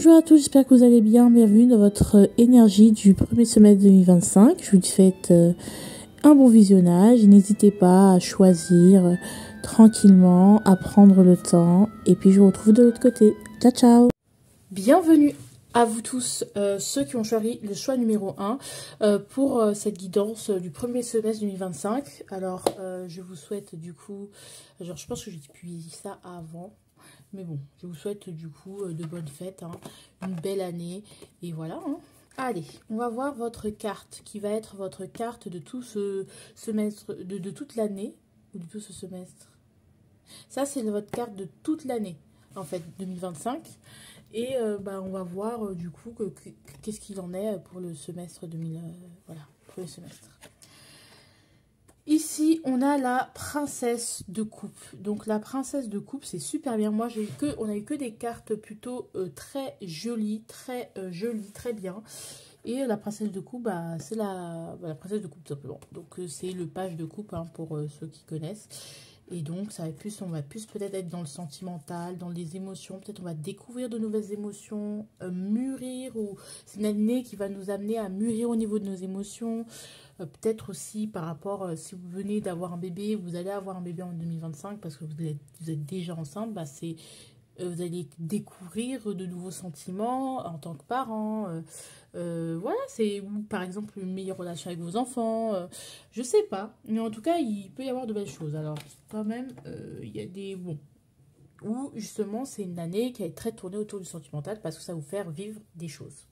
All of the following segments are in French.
Bonjour à tous, j'espère que vous allez bien. Bienvenue dans votre énergie du premier semestre 2025. Je vous souhaite un bon visionnage. N'hésitez pas à choisir tranquillement, à prendre le temps. Et puis je vous retrouve de l'autre côté. Ciao, ciao. Bienvenue à vous tous, ceux qui ont choisi le choix numéro 1 pour cette guidance du premier semestre 2025. Alors, je vous souhaite du coup, genre, je pense que j'ai dit ça avant. Mais bon, je vous souhaite du coup de bonnes fêtes, hein, une belle année. Et voilà. Hein. Allez, on va voir votre carte qui va être votre carte de tout ce semestre, de toute l'année. Ou de tout ce semestre. Ça, c'est votre carte de toute l'année, en fait, 2025. Et on va voir du coup qu'est-ce qu'il en est pour le semestre 2000. Voilà, pour le semestre. Ici, on a la princesse de coupe. Donc, la princesse de coupe, c'est super bien. Moi, on a eu que des cartes plutôt très jolies, très bien. Et la princesse de coupe, c'est la princesse de coupe, tout simplement. Donc, c'est le page de coupe, hein, pour ceux qui connaissent. Et donc, on va plus peut-être être dans le sentimental, dans les émotions. Peut-être on va découvrir de nouvelles émotions, mûrir. Ou c'est une année qui va nous amener à mûrir au niveau de nos émotions. Peut-être aussi par rapport, si vous venez d'avoir un bébé, vous allez avoir un bébé en 2025 parce que vous êtes déjà enceinte, vous allez découvrir de nouveaux sentiments en tant que parent. Voilà, c'est par exemple une meilleure relation avec vos enfants. Je sais pas, mais en tout cas, il peut y avoir de belles choses. Alors, quand même, il y a des... Bon, où justement, c'est une année qui est très tournée autour du sentimental parce que ça va vous faire vivre des choses.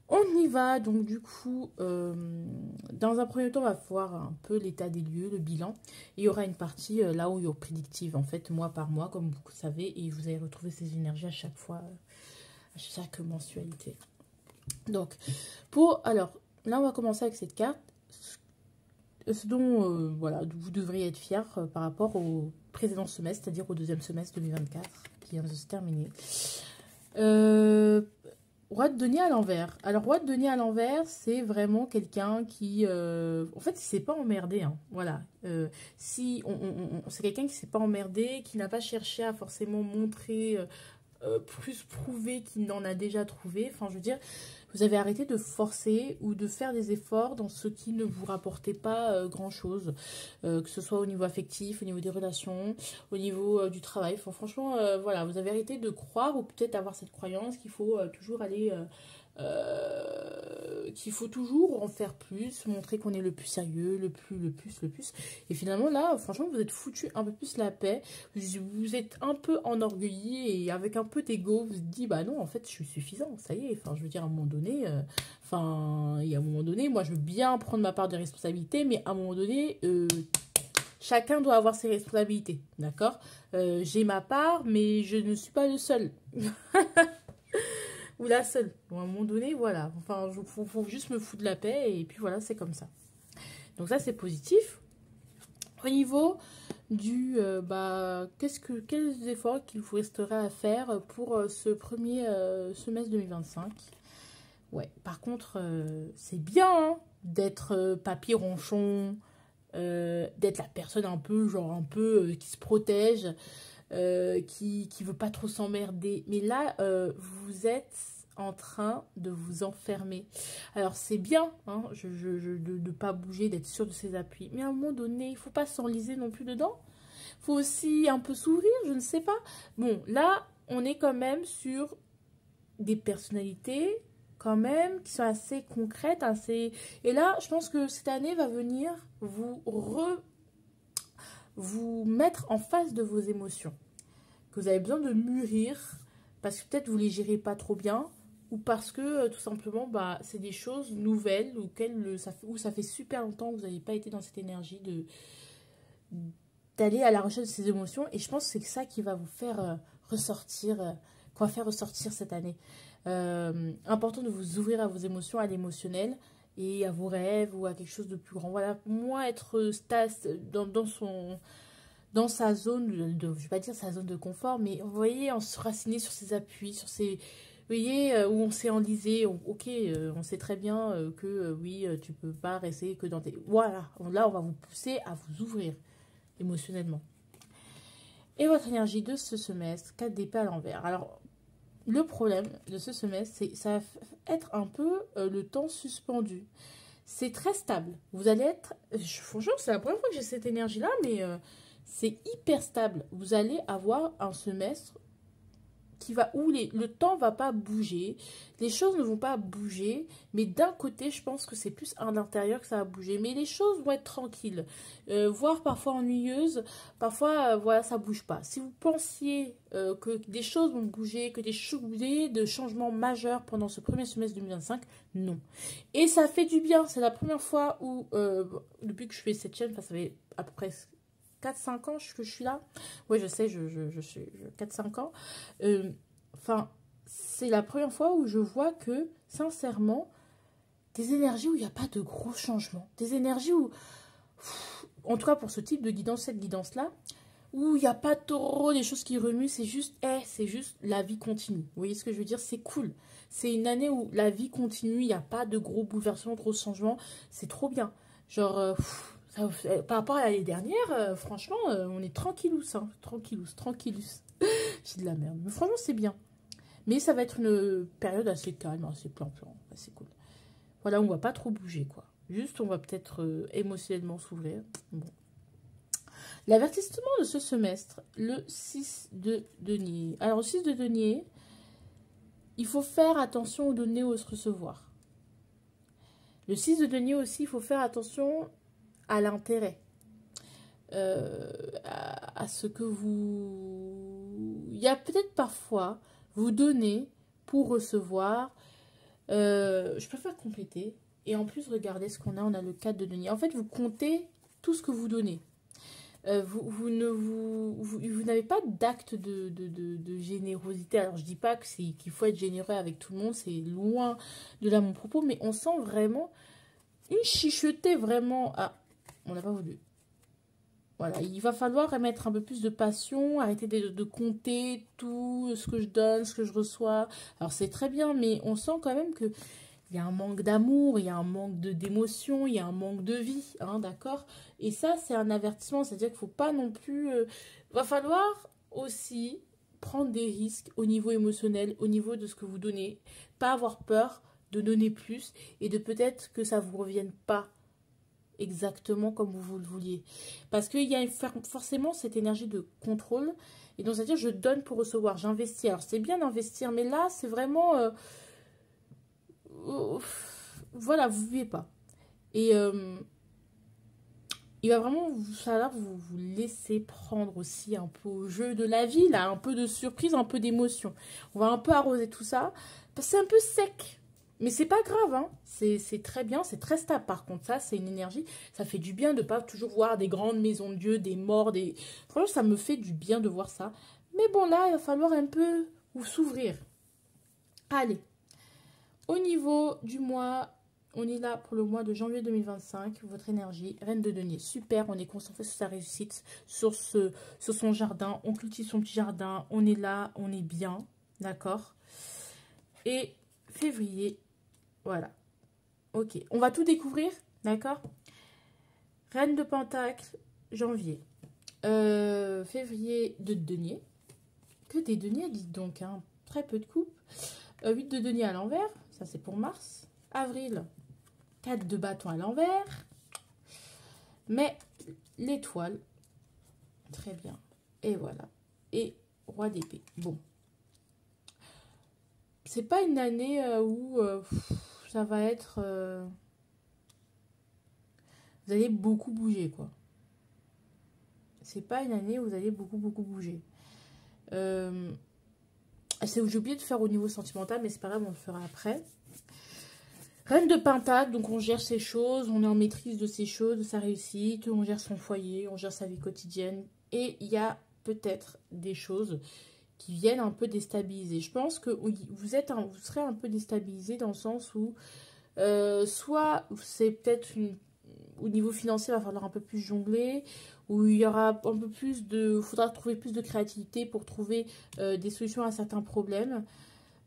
On y va, donc du coup, dans un premier temps, on va voir un peu l'état des lieux, le bilan. Il y aura une partie là où il y aura prédictive, en fait, mois par mois, comme vous savez, et vous allez retrouver ces énergies à chaque fois, à chaque mensualité. Donc, alors, là, on va commencer avec cette carte, ce dont, voilà, vous devriez être fier par rapport au précédent semestre, c'est-à-dire au deuxième semestre 2024, qui vient de se terminer. Roi de denier à l'envers. Alors, roi de denier à l'envers, c'est vraiment quelqu'un qui... en fait, il ne s'est pas emmerdé. Hein. Voilà. C'est quelqu'un qui ne s'est pas emmerdé, qui n'a pas cherché à forcément montrer, plus prouver qu'il n'en a déjà trouvé. Enfin, je veux dire, vous avez arrêté de forcer ou de faire des efforts dans ce qui ne vous rapportait pas grand-chose. Que ce soit au niveau affectif, au niveau des relations, au niveau du travail. Enfin, franchement, voilà, vous avez arrêté de croire ou peut-être avoir cette croyance qu'il faut toujours aller... qu'il faut toujours en faire plus, montrer qu'on est le plus sérieux, le plus. Et finalement, là, franchement, vous êtes foutu un peu plus la paix. Vous êtes un peu enorgueilli et avec un peu d'ego, vous vous dites, bah non, en fait, je suis suffisant, ça y est. Enfin, je veux dire, à un moment donné, moi, je veux bien prendre ma part de responsabilité, mais à un moment donné, chacun doit avoir ses responsabilités, d'accord? J'ai ma part, mais je ne suis pas le seul. Ou la seule. Bon, à un moment donné, voilà. Enfin, faut juste me foutre de la paix et puis voilà, c'est comme ça. Donc ça, c'est positif. Au niveau du... quels efforts qu'il vous resterait à faire pour ce premier semestre 2025? Ouais, par contre, c'est bien hein, d'être papy ronchon, d'être la personne un peu, qui se protège, qui veut pas trop s'emmerder. Mais là, vous êtes en train de vous enfermer. Alors, c'est bien hein, de ne pas bouger, d'être sûr de ses appuis. Mais à un moment donné, il ne faut pas s'enliser non plus dedans. Il faut aussi un peu s'ouvrir, je ne sais pas. Bon, là, on est quand même sur des personnalités quand même qui sont assez concrètes, assez... Et là, je pense que cette année va venir vous mettre en face de vos émotions, que vous avez besoin de mûrir, parce que peut-être vous les gérez pas trop bien, ou parce que tout simplement, c'est des choses nouvelles, où ça fait super longtemps que vous n'avez pas été dans cette énergie d'aller à la recherche de ces émotions, et je pense que c'est ça qui va vous faire ressortir, qu'on va faire ressortir cette année. Important de vous ouvrir à vos émotions, à l'émotionnel, et à vos rêves, ou à quelque chose de plus grand. Voilà, pour moi, être dans sa zone, je ne vais pas dire sa zone de confort, mais vous voyez, on se raciner sur ses appuis, sur ses... Vous voyez, où on s'est enlisé, ok, on sait très bien que oui, tu peux pas rester que dans tes... Voilà, là, on va vous pousser à vous ouvrir émotionnellement. Et votre énergie de ce semestre, 4 d'épée à l'envers. Alors, le problème de ce semestre, c'est que ça va être un peu le temps suspendu. C'est très stable. Vous allez être... Franchement, c'est la première fois que j'ai cette énergie-là, mais c'est hyper stable. Vous allez avoir un semestre qui va où le temps va pas bouger, les choses ne vont pas bouger, mais d'un côté, je pense que c'est plus à l'intérieur que ça va bouger. Mais les choses vont être tranquilles, voire parfois ennuyeuses, parfois, voilà, ça bouge pas. Si vous pensiez que des choses vont bouger, que de changements majeurs pendant ce premier semestre 2025, non. Et ça fait du bien, c'est la première fois où, depuis que je fais cette chaîne, ça fait à peu près 4-5 ans que je suis là. Oui, je sais, je suis 4-5 ans. Enfin, c'est la première fois où je vois que, sincèrement, des énergies où il n'y a pas de gros changements. Des énergies où, en tout cas pour ce type de guidance, cette guidance-là, où il n'y a pas trop des choses qui remuent, c'est juste la vie continue. Vous voyez ce que je veux dire? C'est cool. C'est une année où la vie continue, il n'y a pas de gros bouleversements, de gros changements. C'est trop bien. Genre... par rapport à l'année dernière, franchement, on est tranquillous, hein, tranquillous. J'ai de la merde. Mais franchement, c'est bien. Mais ça va être une période assez calme, assez plan-plan, assez cool. Voilà, on va pas trop bouger, quoi. Juste, on va peut-être émotionnellement s'ouvrir. Bon. L'avertissement de ce semestre, le 6 de denier. Alors, le 6 de denier, il faut faire attention aux données au recevoir. Le 6 de denier aussi, il faut faire attention à l'intérêt, à ce que vous... Il y a peut-être parfois, vous donnez pour recevoir. Je préfère compléter. Et en plus, regardez ce qu'on a. On a le 4 de denier. En fait, vous comptez tout ce que vous donnez. Vous n'avez pas d'acte de générosité. Alors, je dis pas qu'il faut être généreux avec tout le monde. C'est loin de là mon propos. Mais on sent vraiment une chichotée vraiment à... On n'a pas voulu. Voilà, il va falloir mettre un peu plus de passion, arrêter de compter tout ce que je donne, ce que je reçois. Alors c'est très bien, mais on sent quand même qu'il y a un manque d'amour, il y a un manque d'émotion, il y a un manque de vie, hein, d'accord? Et ça, c'est un avertissement, c'est-à-dire qu'il ne faut pas non plus... va falloir aussi prendre des risques au niveau émotionnel, au niveau de ce que vous donnez. Pas avoir peur de donner plus et de peut-être que ça ne vous revienne pas exactement comme vous le vouliez. Parce qu'il y a forcément cette énergie de contrôle. Et donc, c'est-à-dire, je donne pour recevoir, j'investis. Alors, c'est bien d'investir, mais là, c'est vraiment... voilà, vous ne vivez pas. Et il va vraiment falloir vous laisser prendre aussi un peu au jeu de la vie, là, un peu de surprise, un peu d'émotion. On va un peu arroser tout ça. Parce que c'est un peu sec. Mais c'est pas grave, hein. C'est très bien, c'est très stable. Par contre, ça, c'est une énergie. Ça fait du bien de ne pas toujours voir des grandes maisons de Dieu, des morts, des... Franchement, ça me fait du bien de voir ça. Mais bon, là, il va falloir un peu s'ouvrir. Allez. Au niveau du mois, on est là pour le mois de janvier 2025. Votre énergie, reine de denier. Super, on est concentré sur sa réussite, sur son jardin. On cultive son petit jardin. On est là, on est bien. D'accord? Et février... Voilà. Ok. On va tout découvrir. D'accord? Reine de Pentacle, janvier. Février, de denier. Que des deniers, dites donc. Hein. Très peu de coupes. 8 de denier à l'envers. Ça, c'est pour mars. Avril, 4 de bâton à l'envers. Mais l'étoile. Très bien. Et voilà. Et roi d'épée. Bon. C'est pas une année où... ça va être... vous allez beaucoup bouger, quoi. C'est pas une année où vous allez beaucoup bouger. C'est où j'ai oublié de faire au niveau sentimental, mais c'est pas grave, on le fera après. Reine de Pentacle, donc on gère ses choses, on est en maîtrise de ses choses, de sa réussite, on gère son foyer, on gère sa vie quotidienne. Et il y a peut-être des choses qui viennent un peu déstabiliser. Je pense que vous serez un peu déstabilisé dans le sens où soit c'est peut-être au niveau financier, il va falloir un peu plus jongler, où il y aura un peu plus de... Il faudra trouver plus de créativité pour trouver des solutions à certains problèmes.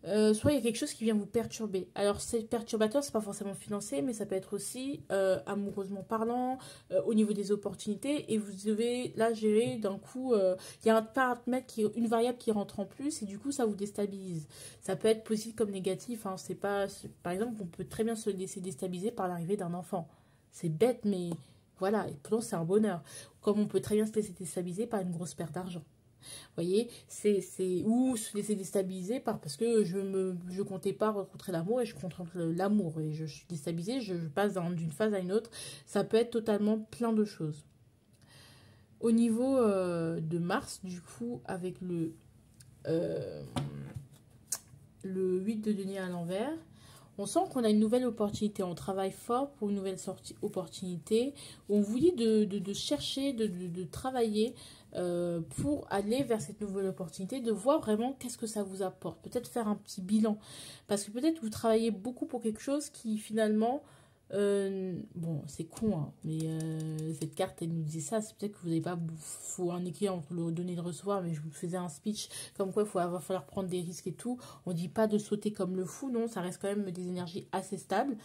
soit il y a quelque chose qui vient vous perturber. Alors, c'est perturbateur, c'est pas forcément financier, mais ça peut être aussi amoureusement parlant, au niveau des opportunités. Et vous devez là gérer d'un coup, il y a un paramètre une variable qui rentre en plus, et du coup, ça vous déstabilise. Ça peut être positif comme négatif. Hein, c'est pas, par exemple, on peut très bien se laisser déstabiliser par l'arrivée d'un enfant. C'est bête, mais voilà. Et pourtant, c'est un bonheur. Comme on peut très bien se laisser déstabiliser par une grosse perte d'argent. Vous voyez, ou se laisser déstabiliser parce que je comptais pas rencontrer l'amour et je contemple l'amour et je suis déstabilisée, je passe d'une phase à une autre. Ça peut être totalement plein de choses. Au niveau de Mars, du coup, avec euh, le 8 de denier à l'envers, on sent qu'on a une nouvelle opportunité. On travaille fort pour une nouvelle opportunité. On vous dit de chercher, de travailler pour aller vers cette nouvelle opportunité, de voir vraiment qu'est-ce que ça vous apporte. Peut-être faire un petit bilan. Parce que peut-être vous travaillez beaucoup pour quelque chose qui finalement... bon, c'est con, hein, mais cette carte, elle nous disait ça. C'est peut-être que vous n'avez pas... faut un équilibre entre le donner et le recevoir, mais je vous faisais un speech comme quoi va falloir prendre des risques et tout. On dit pas de sauter comme le fou, non, ça reste quand même des énergies assez stables.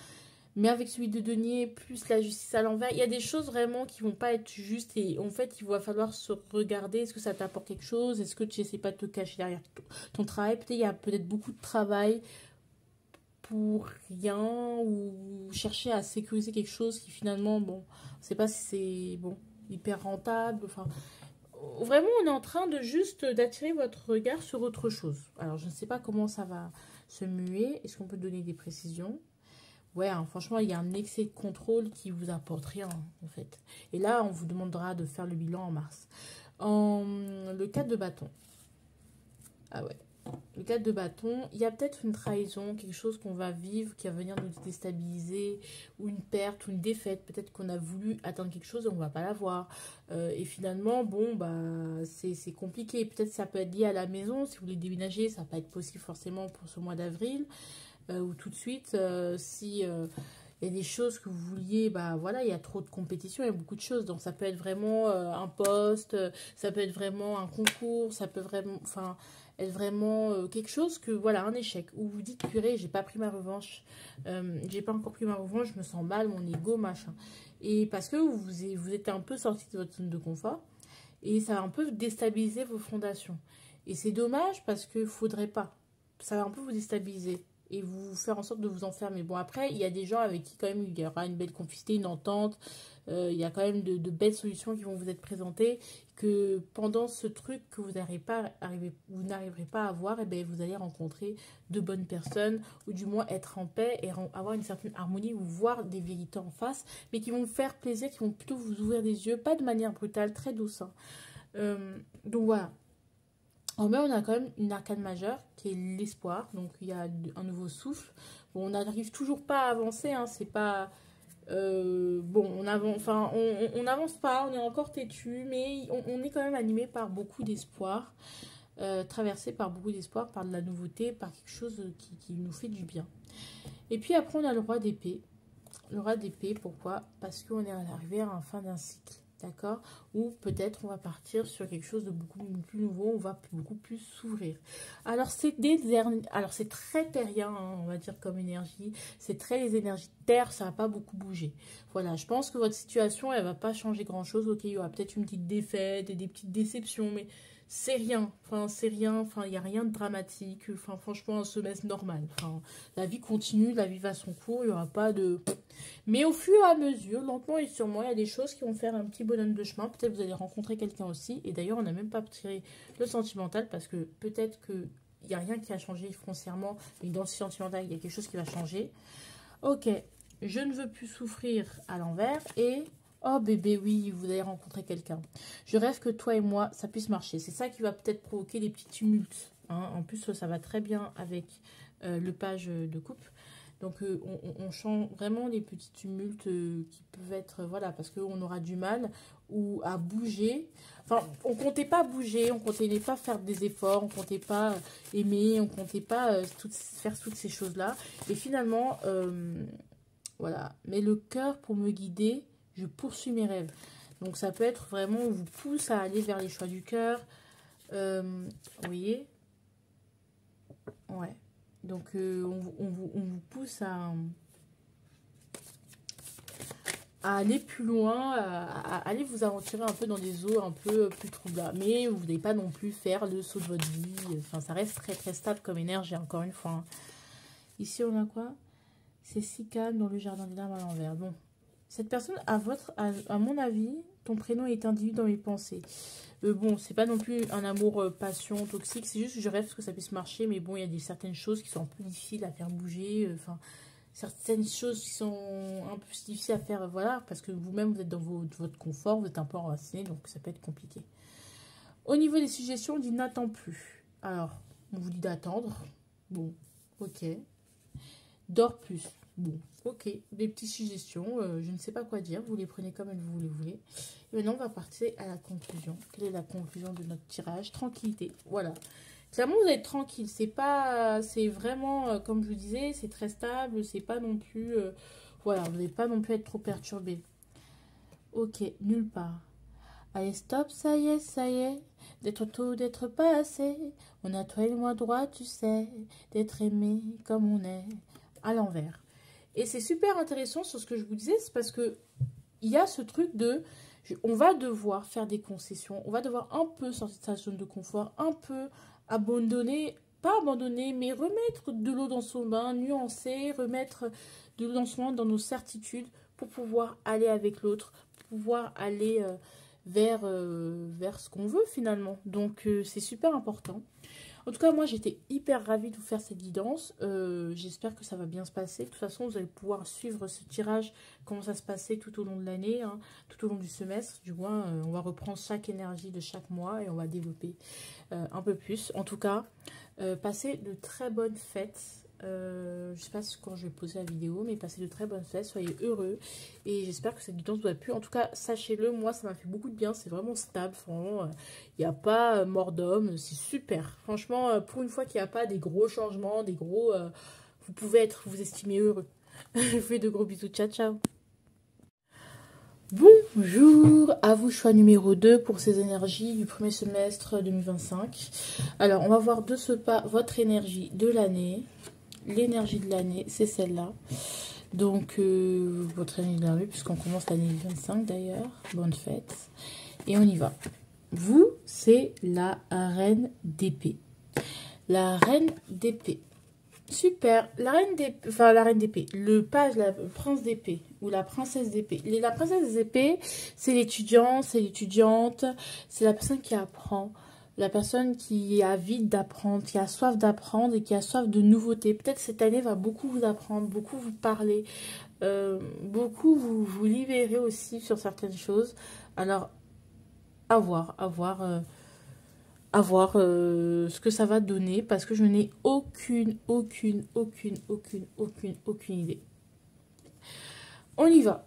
Mais avec celui de denier, plus la justice à l'envers, il y a des choses vraiment qui vont pas être justes. Et en fait, il va falloir se regarder. Est-ce que ça t'apporte quelque chose? Est-ce que tu n'essaies pas de te cacher derrière ton travail? Peut-être il y a peut-être beaucoup de travail pour rien, ou chercher à sécuriser quelque chose qui finalement, bon, on ne sait pas si c'est bon, hyper rentable. Enfin, vraiment, on est en train de juste d'attirer votre regard sur autre chose. Alors, je ne sais pas comment ça va se muer. Est-ce qu'on peut donner des précisions? Ouais, hein, franchement, il y a un excès de contrôle qui vous apporte rien, en fait. Et là, on vous demandera de faire le bilan en mars. Le 4 de bâton. Ah ouais. Le 4 de bâton, il y a peut-être une trahison, quelque chose qu'on va vivre, qui va venir nous déstabiliser, ou une perte, ou une défaite. Peut-être qu'on a voulu atteindre quelque chose et on ne va pas l'avoir. Et finalement, bon, bah, c'est compliqué. Peut-être ça peut être lié à la maison. Si vous voulez déménager, ça va pas être possible forcément pour ce mois d'avril. Ou tout de suite, si il y a des choses que vous vouliez, bah voilà, il y a trop de compétition, il y a beaucoup de choses. Donc ça peut être vraiment un poste, ça peut être vraiment un concours, ça peut vraiment, enfin, être vraiment quelque chose que, voilà, un échec. Où vous dites, purée, j'ai pas pris ma revanche, j'ai pas encore pris ma revanche, je me sens mal, mon ego, machin. Et parce que vous êtes un peu sorti de votre zone de confort, et ça va un peu déstabiliser vos fondations. Et c'est dommage parce que faudrait pas. Ça va un peu vous déstabiliser et vous faire en sorte de vous enfermer. Bon, après, il y a des gens avec qui quand même il y aura une belle complicité, une entente. Il y a quand même de belles solutions qui vont vous être présentées. Que pendant ce truc que vous n'arriverez pas à avoir, et bien, vous allez rencontrer de bonnes personnes, ou du moins être en paix et avoir une certaine harmonie, ou voir des vérités en face, mais qui vont vous faire plaisir, qui vont plutôt vous ouvrir les yeux, pas de manière brutale, très douce. Hein. Donc voilà. En bas, on a quand même une arcane majeure qui est l'espoir. Donc, il y a un nouveau souffle. Bon, on n'arrive toujours pas à avancer. Hein, c'est pas... bon, on avance, enfin, on n'avance pas. On est encore têtu. Mais on est quand même animé par beaucoup d'espoir. Traversé par beaucoup d'espoir, par de la nouveauté, par quelque chose qui nous fait du bien. Et puis après, on a le roi d'épée. Le roi d'épée, pourquoi? Parce qu'on est arrivé à la fin d'un cycle. D'accord? Ou peut-être on va partir sur quelque chose de beaucoup plus nouveau, on va beaucoup plus s'ouvrir. Alors c'est très terrien, hein, on va dire comme énergie, c'est très les énergies de terre, ça va pas beaucoup bouger. Voilà, je pense que votre situation, elle va pas changer grand-chose. Ok, il y aura peut-être une petite défaite et des petites déceptions, mais c'est rien, il n'y a rien de dramatique, enfin, franchement, un semestre normal. Enfin, la vie continue, la vie va son cours, il n'y aura pas de... Mais au fur et à mesure, lentement et sûrement, il y a des choses qui vont faire un petit bonhomme de chemin. Peut-être vous allez rencontrer quelqu'un aussi. Et d'ailleurs, on n'a même pas tiré le sentimental parce que peut-être qu'il n'y a rien qui a changé foncièrement. Mais dans le sentimental, il y a quelque chose qui va changer. Ok, je ne veux plus souffrir à l'envers et... Oh bébé, oui, vous allez rencontrer quelqu'un. Je rêve que toi et moi, ça puisse marcher. C'est ça qui va peut-être provoquer des petits tumultes. Hein. En plus, ça va très bien avec le page de coupe. Donc, on change vraiment les petits tumultes qui peuvent être... Voilà, parce qu'on aura du mal ou à bouger. Enfin, on comptait pas bouger, on comptait pas faire des efforts, on comptait pas aimer, on comptait pas faire toutes ces choses-là. Et finalement, voilà. Mais le cœur, pour me guider... Je poursuis mes rêves. Donc, ça peut être vraiment, on vous pousse à aller vers les choix du cœur. Vous voyez? Ouais. Donc, on vous pousse à aller plus loin, à aller vous aventurer un peu dans des eaux un peu plus troubles. Mais vous n'allez pas non plus faire le saut de votre vie. Enfin, ça reste très très stable comme énergie, encore une fois. Hein. Ici, on a quoi? C'est si calme dans le jardin des larmes à l'envers. Bon, cette personne, à mon avis, ton prénom est indiqué dans mes pensées. Bon, c'est pas non plus un amour passion toxique. C'est juste que je rêve que ça puisse marcher. Mais bon, il y a certaines choses qui sont un peu difficiles à faire bouger. Enfin... certaines choses qui sont un peu difficiles à faire, voilà, parce que vous-même, vous êtes dans votre confort, vous êtes un peu enraciné, donc ça peut être compliqué. Au niveau des suggestions, on dit n'attends plus. Alors, on vous dit d'attendre. Bon, ok. Dors plus. Bon, ok. Des petites suggestions, je ne sais pas quoi dire, vous les prenez comme vous les voulez. Et maintenant, on va partir à la conclusion. Quelle est la conclusion de notre tirage? Tranquillité, voilà. Clairement, vous êtes tranquille. C'est pas, c'est vraiment, comme je vous disais, c'est très stable. C'est pas non plus, voilà, vous n'allez pas non plus être trop perturbé. Ok, nulle part. Allez, stop, ça y est, d'être tout, d'être pas assez. On a toi et moi droit, tu sais, d'être aimé comme on est, à l'envers. Et c'est super intéressant sur ce que je vous disais, c'est parce que il y a ce truc de, on va devoir faire des concessions, on va devoir un peu sortir de sa zone de confort, un peu abandonner, pas abandonner, mais remettre de l'eau dans son bain, nuancer, remettre de l'eau dans son bain dans nos certitudes pour pouvoir aller avec l'autre, pouvoir aller vers ce qu'on veut finalement. Donc c'est super important. En tout cas, moi j'étais hyper ravie de vous faire cette guidance. J'espère que ça va bien se passer. De toute façon, vous allez pouvoir suivre ce tirage, comment ça se passait tout au long de l'année, hein, tout au long du semestre. Du moins, on va reprendre chaque énergie de chaque mois et on va développer un peu plus. En tout cas, passez de très bonnes fêtes. Je ne sais pas quand je vais poser la vidéo, mais passez de très bonnes fêtes, soyez heureux et j'espère que cette guidance vous a plu. En tout cas, sachez-le, moi ça m'a fait beaucoup de bien, c'est vraiment stable, franchement, il n'y a pas mort d'homme, c'est super. Franchement, pour une fois qu'il n'y a pas des gros changements, des gros, vous pouvez vous estimer heureux. Je vous fais de gros bisous, ciao ciao. Bonjour, à vous choix numéro 2 pour ces énergies du premier semestre 2025. Alors, on va voir de ce pas votre énergie de l'année. L'énergie de l'année, c'est celle-là. Donc, votre énergie de l'année, puisqu'on commence l'année 25 d'ailleurs. Bonne fête. Et on y va. Vous, c'est la reine d'épée. La reine d'épée. Super. La reine d'épée, enfin la reine d'épée. Le page, la prince d'épée ou la princesse d'épée. La princesse d'épée, c'est l'étudiant, c'est l'étudiante, c'est la personne qui apprend. La personne qui a envie d'apprendre, qui a soif d'apprendre et qui a soif de nouveautés. Peut-être cette année va beaucoup vous apprendre, beaucoup vous parler, beaucoup vous libérer aussi sur certaines choses. Alors, à voir ce que ça va donner parce que je n'ai aucune idée. On y va.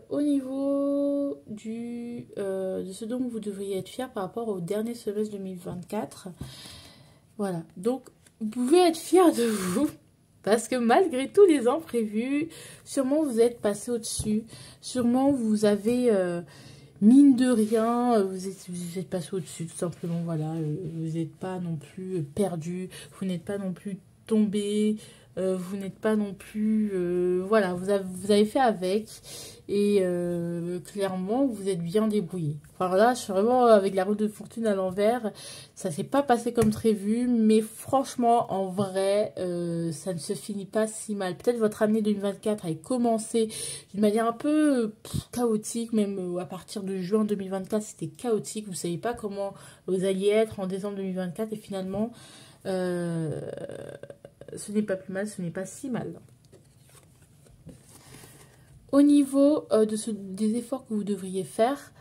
Au niveau de ce dont vous devriez être fier par rapport au dernier semestre 2024, voilà. Donc, vous pouvez être fier de vous parce que malgré tous les imprévus, sûrement vous êtes passé au-dessus, sûrement vous avez, mine de rien, vous êtes passé au-dessus, tout simplement, voilà. Vous n'êtes pas non plus perdu, vous n'êtes pas non plus tombé, vous n'êtes pas non plus, voilà, vous avez fait avec et clairement vous êtes bien débrouillé. Enfin là, je suis vraiment avec la roue de fortune à l'envers, ça s'est pas passé comme prévu, mais franchement, en vrai, ça ne se finit pas si mal. Peut-être votre année 2024 a commencé d'une manière un peu chaotique, même à partir de juin 2024, c'était chaotique. Vous ne savez pas comment vous alliez être en décembre 2024 et finalement, ce n'est pas plus mal, ce n'est pas si mal. Au niveau des efforts que vous devriez faire,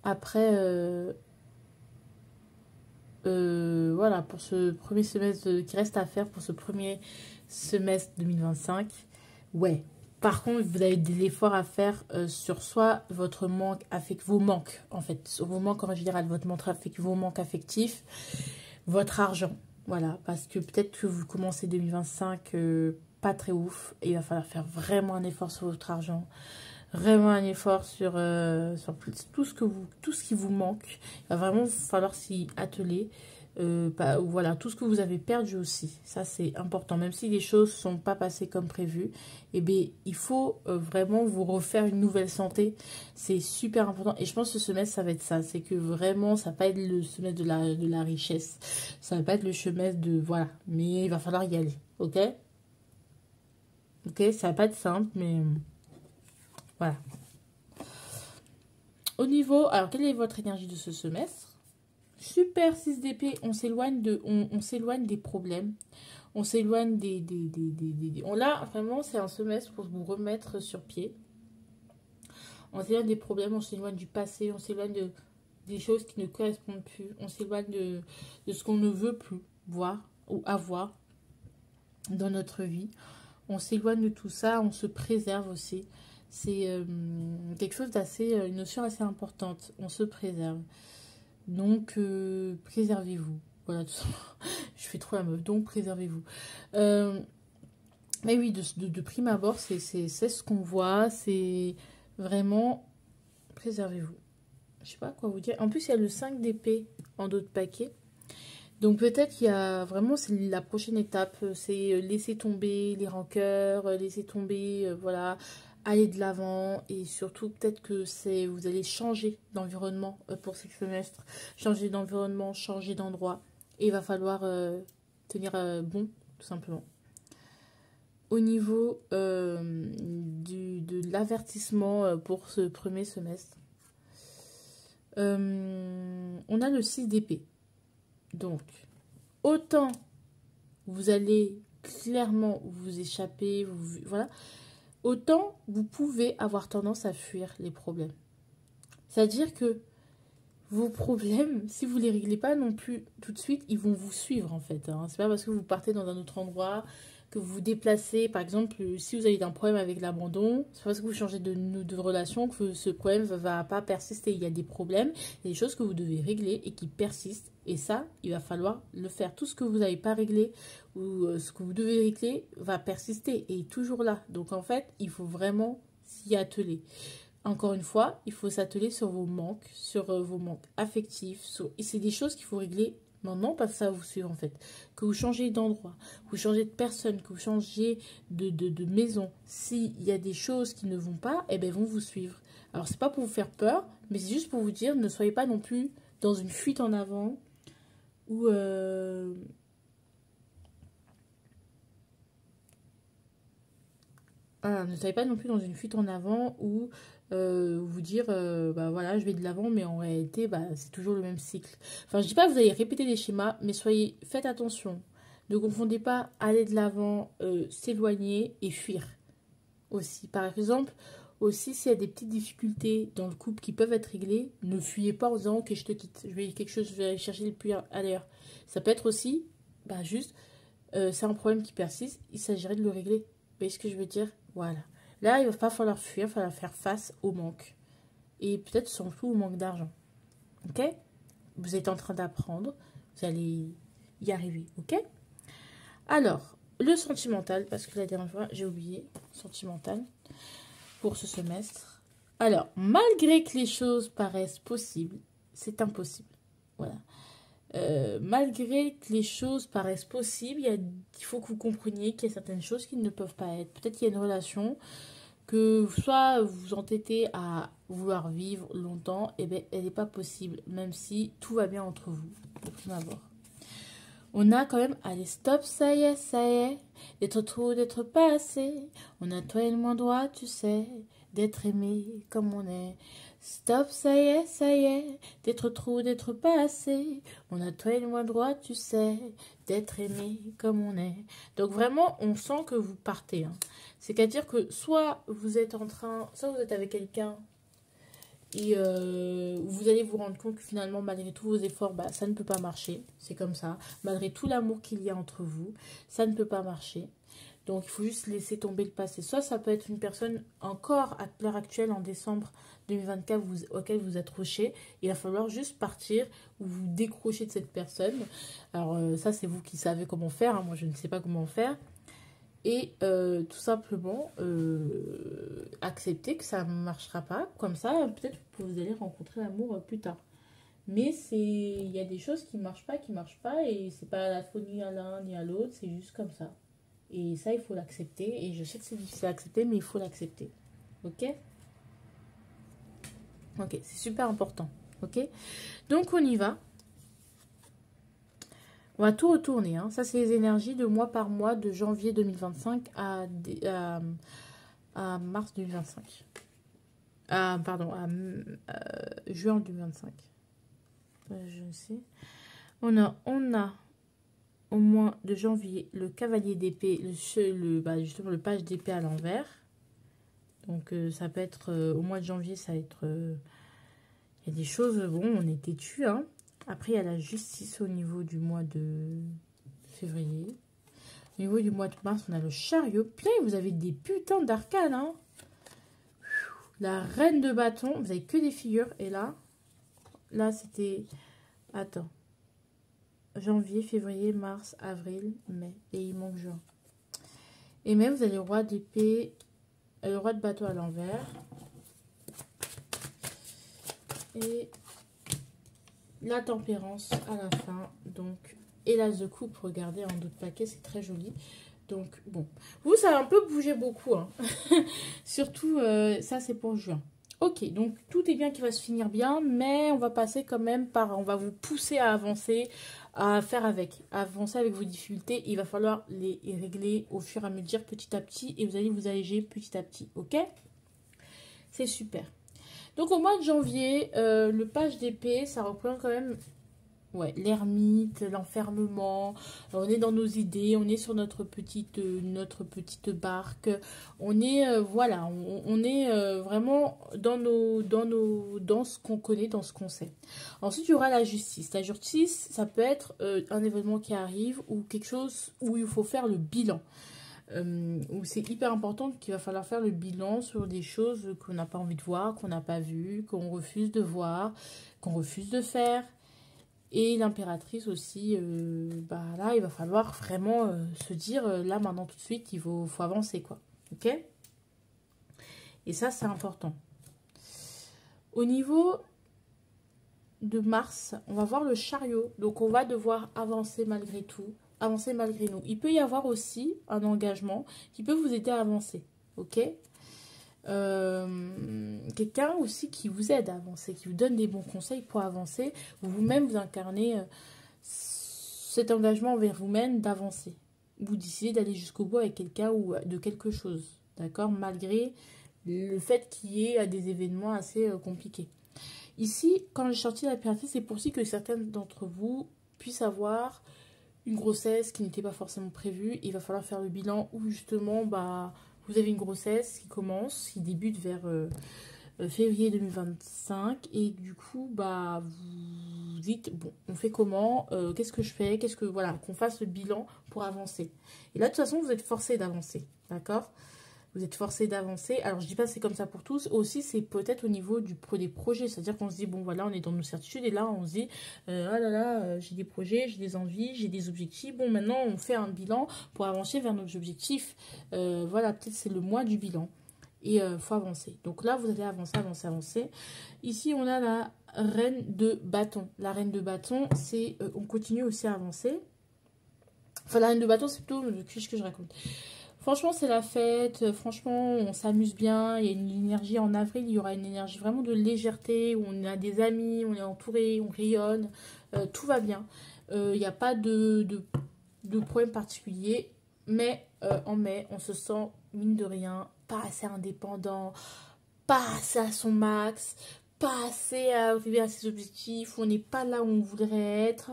après, voilà, pour ce premier semestre qui reste à faire, pour ce premier semestre 2025, ouais. Par contre, vous avez des efforts à faire sur soit votre manque affectif, vos manques, en fait, sur vos manques en général, vos manques affectifs, votre argent. Voilà, parce que peut-être que vous commencez 2025 pas très ouf et il va falloir faire vraiment un effort sur votre argent. vraiment un effort sur tout ce qui vous manque. Il va vraiment falloir s'y atteler. Voilà, tout ce que vous avez perdu aussi. Ça, c'est important. Même si les choses ne sont pas passées comme prévu, eh bien, il faut vraiment vous refaire une nouvelle santé. C'est super important. Et je pense que ce semestre, ça va être ça. C'est que vraiment, ça va pas être le semestre de la richesse. Ça va pas être le semestre de... Voilà. Mais il va falloir y aller. Ok? Ok? Ça va pas être simple, mais... Voilà. Au niveau... Alors, quelle est votre énergie de ce semestre? Super 6 d'épée, on s'éloigne on s'éloigne des problèmes. On s'éloigne Là, vraiment, c'est un semestre pour vous remettre sur pied. On s'éloigne des problèmes, on s'éloigne du passé, on s'éloigne des choses qui ne correspondent plus. On s'éloigne de ce qu'on ne veut plus voir ou avoir dans notre vie. On s'éloigne de tout ça, on se préserve aussi. C'est quelque chose une notion assez importante. On se préserve. Donc, préservez-vous. Voilà, tout simplement. Je fais trop la meuf. Donc, préservez-vous. Mais oui, de prime abord, c'est ce qu'on voit. C'est vraiment... Préservez-vous. Je sais pas quoi vous dire. En plus, il y a le 5 d'épée en dos de paquet. Donc, peut-être qu'il y a vraiment... C'est la prochaine étape. C'est laisser tomber les rancœurs. Laisser tomber... voilà... aller de l'avant et surtout peut-être que vous allez changer d'environnement pour ce semestre, changer d'environnement, changer d'endroit et il va falloir tenir bon tout simplement. Au niveau de l'avertissement pour ce premier semestre, on a le 6 d'épée. Donc, autant vous allez clairement vous échapper, voilà, autant vous pouvez avoir tendance à fuir les problèmes. C'est-à-dire que vos problèmes, si vous ne les réglez pas non plus tout de suite, ils vont vous suivre en fait. Hein. C'est pas parce que vous partez dans un autre endroit, que vous vous déplacez. Par exemple, si vous avez un problème avec l'abandon, c'est pas parce que vous changez de relation que ce problème ne va pas persister. Il y a des problèmes, il y a des choses que vous devez régler et qui persistent. Et ça, il va falloir le faire. Tout ce que vous n'avez pas réglé ou ce que vous devez régler va persister et est toujours là. Donc en fait, il faut vraiment s'y atteler. Encore une fois, il faut s'atteler sur vos manques affectifs. Et c'est des choses qu'il faut régler maintenant parce que ça va vous suivre en fait. Que vous changez d'endroit, que vous changez de personne, que vous changez de maison. S'il y a des choses qui ne vont pas, eh bien, elles vont vous suivre. Alors, c'est pas pour vous faire peur, mais c'est juste pour vous dire, ne soyez pas non plus dans une fuite en avant ou... Ah, ne soyez pas non plus dans une fuite en avant ou vous dire bah voilà je vais de l'avant mais en réalité bah, c'est toujours le même cycle. Enfin je dis pas que vous allez répéter des schémas mais faites attention. Ne confondez pas aller de l'avant, s'éloigner et fuir aussi. Par exemple aussi s'il y a des petites difficultés dans le couple qui peuvent être réglées, ne fuyez pas en disant ok je te quitte, je vais aller chercher le plus ailleurs. Ça peut être aussi bah juste c'est un problème qui persiste, il s'agirait de le régler. Vous voyez ce que je veux dire? Voilà. Là, il va pas falloir fuir, il va falloir faire face au manque. Et peut-être surtout au manque d'argent. Ok? Vous êtes en train d'apprendre. Vous allez y arriver. Ok? Alors, le sentimental, parce que la dernière fois, j'ai oublié. Sentimental. Pour ce semestre. Alors, malgré que les choses paraissent possibles, c'est impossible. Voilà. Malgré que les choses paraissent possibles, il faut que vous compreniez qu'il y a certaines choses qui ne peuvent pas être. Peut-être qu'il y a une relation que soit vous vous entêtez à vouloir vivre longtemps, et bien elle n'est pas possible, même si tout va bien entre vous, de prime abord. On a quand même, allez stop, ça y est, d'être trop, d'être pas assez. On a toi et le moins droit, tu sais, d'être aimé comme on est. Stop, ça y est, d'être trop, d'être pas assez. On a toi et le moins droit, tu sais, d'être aimé comme on est. Donc vraiment, on sent que vous partez. Hein. C'est-à-dire que soit vous êtes avec quelqu'un et vous allez vous rendre compte que finalement, malgré tous vos efforts, bah, ça ne peut pas marcher. C'est comme ça. Malgré tout l'amour qu'il y a entre vous, ça ne peut pas marcher. Donc, il faut juste laisser tomber le passé. Soit ça peut être une personne encore à l'heure actuelle, en décembre 2024, auquel vous accrochez. Il va falloir juste partir ou vous décrocher de cette personne. Alors, ça, c'est vous qui savez comment faire. Hein. Moi, je ne sais pas comment faire. Et tout simplement accepter que ça ne marchera pas. Comme ça, peut-être que vous allez rencontrer l'amour plus tard. Mais il y a des choses qui ne marchent pas. Et c'est pas la faute ni à l'un ni à l'autre. C'est juste comme ça. Et ça, il faut l'accepter. Et je sais que c'est difficile à accepter, mais il faut l'accepter. Ok? Ok, c'est super important. Ok? Donc, on y va. On va tout retourner. Hein. Ça, c'est les énergies de mois par mois de janvier 2025 à mars 2025. Pardon, à juin 2025. Je ne sais. On a au mois de janvier le cavalier d'épée, justement le page d'épée à l'envers. Donc ça peut être au mois de janvier, ça va être... il y a des choses, bon, on est têtu, hein. Après, il y a la justice au niveau du mois de février. Au niveau du mois de mars, on a le chariot. Putain, vous avez des putains d'arcanes, hein. La reine de bâton, vous avez que des figures. Et là c'était... Attends. Janvier, février, mars, avril, mai. Et il manque juin. Et même, vous avez le roi d'épée, le roi de bateau à l'envers. Et la tempérance à la fin. Donc, et l'as de coupe, regardez, en d'autres paquets, c'est très joli. Donc, bon. Vous, ça a un peu bougé beaucoup. Hein. Surtout, ça, c'est pour juin. Ok, donc tout est bien qui va se finir bien, mais on va passer quand même par... On va vous pousser à avancer, à faire avec. À avancer avec vos difficultés. Il va falloir les régler au fur et à mesure, petit à petit. Et vous allez vous alléger petit à petit. Ok? C'est super. Donc au mois de janvier, le page d'épée, ça représente quand même l'ermite, l'enfermement. On est dans nos idées, on est sur notre petite barque. On est voilà, on est vraiment dans ce qu'on connaît, dans ce qu'on sait. Ensuite, il y aura la justice. La justice, ça peut être un événement qui arrive ou quelque chose où il faut faire le bilan. Où c'est hyper important qu'il va falloir faire le bilan sur des choses qu'on n'a pas envie de voir, qu'on n'a pas vues, qu'on refuse de voir, qu'on refuse de faire. Et l'impératrice aussi, là, il va falloir vraiment se dire, là, maintenant, tout de suite, il faut avancer, quoi. Ok? Et ça, c'est important. Au niveau de Mars, on va voir le chariot. Donc, on va devoir avancer malgré tout. Avancer malgré nous. Il peut y avoir aussi un engagement qui peut vous aider à avancer. Ok? Quelqu'un aussi qui vous aide à avancer, qui vous donne des bons conseils pour avancer. Vous-même, vous incarnez cet engagement envers vous-même d'avancer. Vous décidez d'aller jusqu'au bout avec quelqu'un ou de quelque chose. D'accord? Malgré le fait qu'il y ait des événements assez compliqués. Ici, quand j'ai sorti l'impératrice, c'est pour aussi que certains d'entre vous puissent avoir une grossesse qui n'était pas forcément prévue. Il va falloir faire le bilan où justement, vous avez une grossesse qui commence, qui débute vers février 2025. Et du coup, vous dites, bon, on fait comment? Qu'est-ce que je fais? Voilà, qu'on fasse le bilan pour avancer. Et là, de toute façon, vous êtes forcé d'avancer. D'accord? Vous êtes forcé d'avancer. Alors, je dis pas que c'est comme ça pour tous. Aussi, c'est peut-être au niveau des projets. C'est-à-dire qu'on se dit, bon, voilà, on est dans nos certitudes. Et là, on se dit, ah là là, j'ai des projets, j'ai des envies, j'ai des objectifs. Bon, maintenant, on fait un bilan pour avancer vers nos objectifs. Voilà, peut-être c'est le mois du bilan. Et il faut avancer. Donc là, vous allez avancer, avancer, avancer. Ici, on a la reine de bâton. La reine de bâton, c'est... on continue aussi à avancer. Enfin, la reine de bâton, c'est plutôt le cliché que je raconte. Franchement, c'est la fête. Franchement, on s'amuse bien. Il y a une énergie en avril. Il y aura une énergie vraiment de légèreté. Où on a des amis, on est entouré, on rayonne. Tout va bien. Il n'y a pas de problème particulier. Mais en mai, on se sent, mine de rien, pas assez indépendant. Pas assez à son max. Pas assez à arriver à ses objectifs. On n'est pas là où on voudrait être.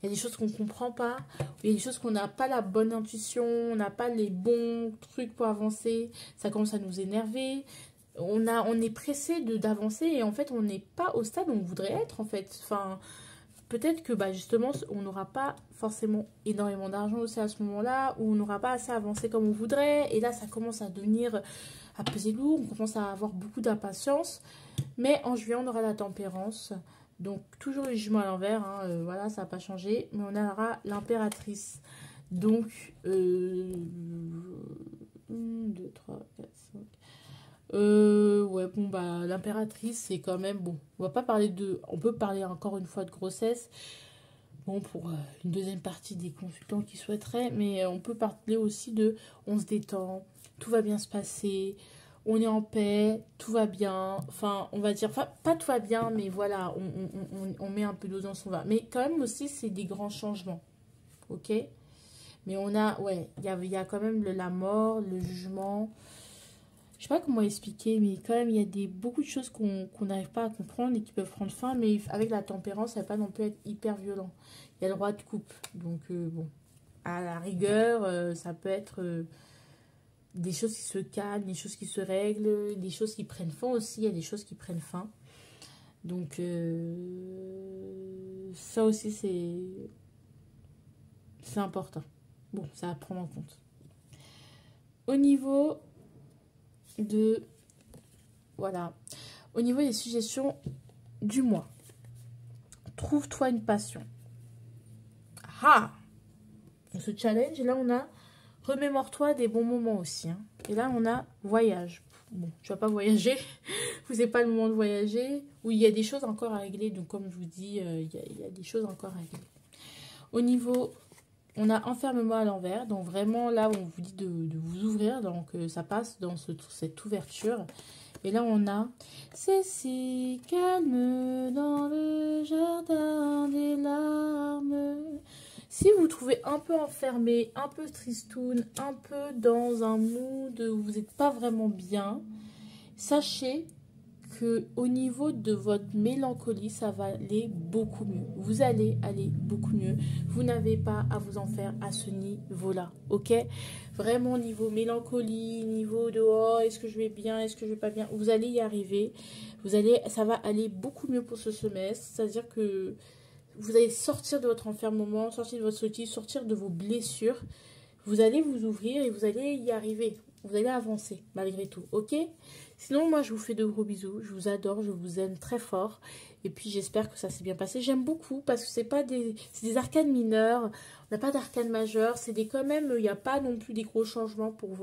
Il y a des choses qu'on ne comprend pas. Il y a des choses qu'on n'a pas la bonne intuition. On n'a pas les bons trucs pour avancer. Ça commence à nous énerver. On est pressé d'avancer. Et en fait, on n'est pas au stade où on voudrait être. En fait. Enfin, peut-être que justement, on n'aura pas forcément énormément d'argent aussi à ce moment-là. Ou on n'aura pas assez avancé comme on voudrait. Et là, ça commence à devenir... à peser lourd. On commence à avoir beaucoup d'impatience. Mais en juillet, on aura la tempérance. Donc, toujours le jugement à l'envers. Hein, voilà, ça n'a pas changé. Mais on aura l'impératrice. Donc, 2, 3, 4, 5. Ouais, bon, bah, l'impératrice, c'est quand même, bon, on va pas parler de, on peut parler encore une fois de grossesse, bon, pour une deuxième partie des consultants qui souhaiteraient, mais on peut parler aussi de, on se détend, tout va bien se passer, on est en paix, tout va bien, enfin, on va dire, enfin, pas tout va bien, mais voilà, on met un peu d'eau dans son vin, mais quand même aussi, c'est des grands changements, ok? Mais on a, ouais, il y a quand même la mort, le jugement. Je sais pas comment expliquer, mais quand même, il y a beaucoup de choses qu'on n'arrive pas à comprendre et qui peuvent prendre fin, mais avec la tempérance, ça ne va pas non plus être hyper violent. Il y a le roi de coupe. Donc, bon, à la rigueur, ça peut être des choses qui se calment, des choses qui se règlent, des choses qui prennent fin aussi. Il y a des choses qui prennent fin. Donc, ça aussi, c'est important. Bon, ça à prendre en compte. Au niveau de... Voilà. Au niveau des suggestions du mois. Trouve-toi une passion. Ah! On se challenge. Et là, on a remémore-toi des bons moments aussi. Hein. Et là, on a voyage. Bon, tu vas pas voyager. Vous n'avez pas le moment de voyager. Ou il y a des choses encore à régler. Donc, comme je vous dis, il y a des choses encore à régler. Au niveau... On a enfermement à l'envers. Donc, vraiment, là, on vous dit de vous ouvrir. Donc, ça passe dans cette ouverture. Et là, on a « C'est si calme dans le jardin des larmes ». Si vous vous trouvez un peu enfermé, un peu tristoun, un peu dans un mood où vous n'êtes pas vraiment bien, sachez que au niveau de votre mélancolie, ça va aller beaucoup mieux. Vous allez aller beaucoup mieux. Vous n'avez pas à vous en faire à ce niveau-là, ok? Vraiment, niveau mélancolie, niveau de oh, est-ce que je vais bien, est-ce que je vais pas bien, vous allez y arriver. Ça va aller beaucoup mieux pour ce semestre. C'est-à-dire que vous allez sortir de votre enfermement, sortir de votre solitude, sortir de vos blessures. Vous allez vous ouvrir et vous allez y arriver. Vous allez avancer malgré tout, ok? Sinon, moi, je vous fais de gros bisous. Je vous adore, je vous aime très fort. Et puis, j'espère que ça s'est bien passé. J'aime beaucoup parce que c'est des arcanes mineurs. On n'a pas d'arcanes majeures. C'est quand même, il n'y a pas non plus des gros changements pour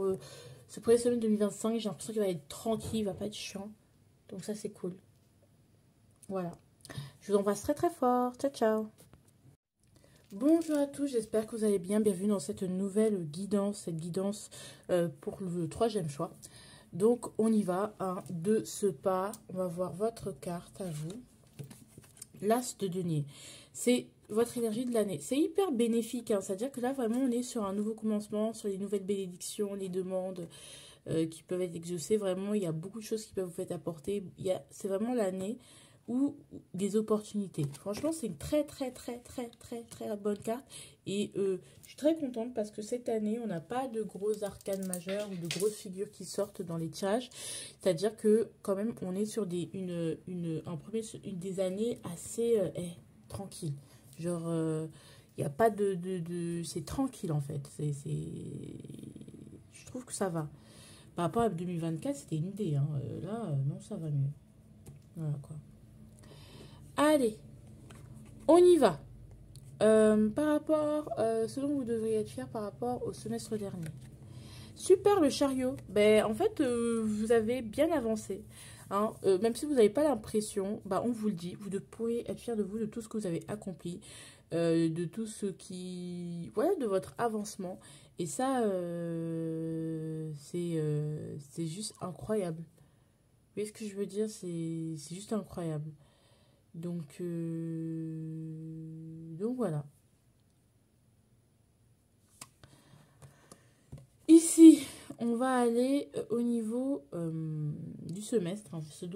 ce premier semaine 2025. J'ai l'impression qu'il va être tranquille, il ne va pas être chiant. Donc, ça, c'est cool. Voilà. Je vous embrasse très, très fort. Ciao, ciao. Bonjour à tous, j'espère que vous allez bien. Bienvenue dans cette nouvelle guidance, pour le troisième choix. Donc, on y va. 1, 2, ce pas. On va voir votre carte à vous. L'As de denier. C'est votre énergie de l'année. C'est hyper bénéfique. Hein. C'est-à-dire que là, vraiment, on est sur un nouveau commencement, sur les nouvelles bénédictions, les demandes qui peuvent être exaucées. Vraiment, il y a beaucoup de choses qui peuvent vous être apportées. C'est vraiment l'année ou des opportunités. Franchement, c'est une très, très, très, très, très, très bonne carte. Et je suis très contente parce que cette année, on n'a pas de grosses arcanes majeures ou de grosses figures qui sortent dans les tirages. C'est-à-dire que, quand même, on est sur une des années assez tranquilles. Genre, il n'y a pas c'est tranquille, en fait. Je trouve que ça va. Par rapport à 2024, c'était une idée. Hein. Là, non, ça va mieux. Voilà, quoi. Allez, on y va. Par rapport, ce dont vous devriez être fier par rapport au semestre dernier. Super, le chariot. Ben, en fait, vous avez bien avancé. Hein. Même si vous n'avez pas l'impression, bah, on vous le dit, vous pourrez être fier de vous, de tout ce que vous avez accompli, de tout ce qui... Voilà, de votre avancement. Et ça, c'est juste incroyable. Vous voyez ce que je veux dire? C'est juste incroyable. Donc voilà. Ici, on va aller au niveau du semestre, hein, ce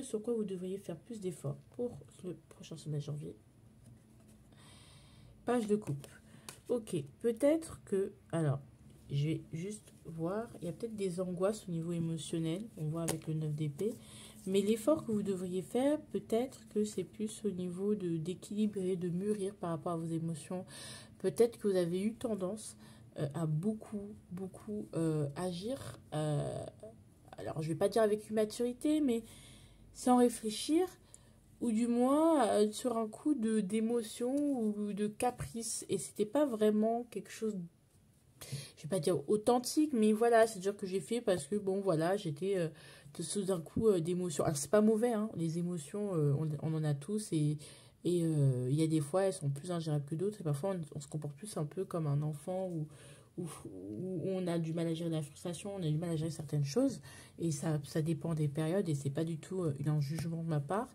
sur quoi vous devriez faire plus d'efforts pour le prochain semestre janvier. Page de coupe. Ok, peut-être que... Alors, je vais juste voir. Il y a peut-être des angoisses au niveau émotionnel. On voit avec le 9 d'épée. Mais l'effort que vous devriez faire, peut-être que c'est plus au niveau d'équilibrer, de mûrir par rapport à vos émotions. Peut-être que vous avez eu tendance à beaucoup agir. Alors, je ne vais pas dire avec une maturité, mais sans réfléchir. Ou du moins sur un coup d'émotion ou de caprice. Et c'était pas vraiment quelque chose... je vais pas dire authentique, mais voilà, c'est dur que j'ai fait parce que, bon, voilà, j'étais tout d'un coup d'émotions. Alors, c'est pas mauvais, hein, les émotions, on en a tous et il y a des fois, elles sont plus ingérables que d'autres et parfois, on se comporte plus un peu comme un enfant où on a du mal à gérer la frustration, on a du mal à gérer certaines choses et ça dépend des périodes et c'est pas du tout un jugement de ma part.